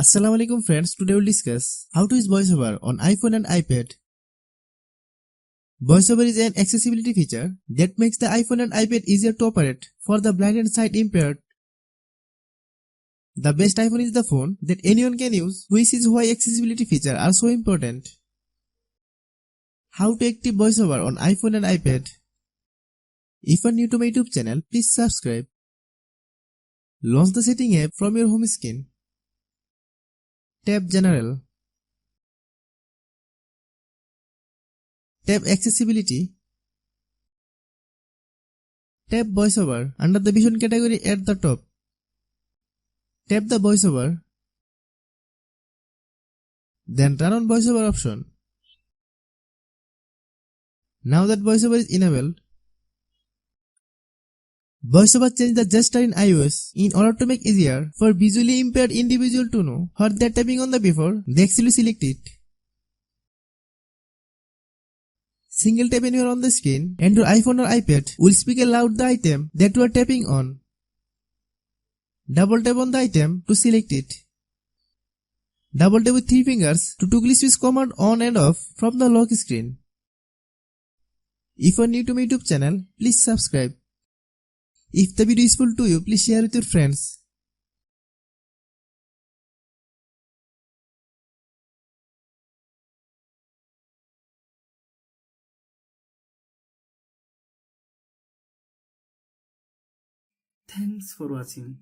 Assalamu alaikum friends, today we'll discuss how to use VoiceOver on iPhone and iPad. VoiceOver is an accessibility feature that makes the iPhone and iPad easier to operate for the blind and sight impaired. The best iPhone is the phone that anyone can use, which is why accessibility features are so important. How to active VoiceOver on iPhone and iPad? If you are new to my YouTube channel, please subscribe. Launch the setting app from your home screen. Tap General. Tap Accessibility. Tap VoiceOver under the vision category at the top. Tap the VoiceOver. Then turn on VoiceOver option. Now that VoiceOver is enabled, VoiceOver change the gesture in iOS in order to make easier for visually impaired individual to know what they are tapping on the before they actually select it. Single tap anywhere on the screen and your iPhone or iPad will speak aloud the item that you are tapping on. Double tap on the item to select it. Double tap with 3 fingers to toggle switch command on and off from the lock screen. If you are new to my YouTube channel, please subscribe. If the video is useful to you, please share with your friends. Thanks for watching.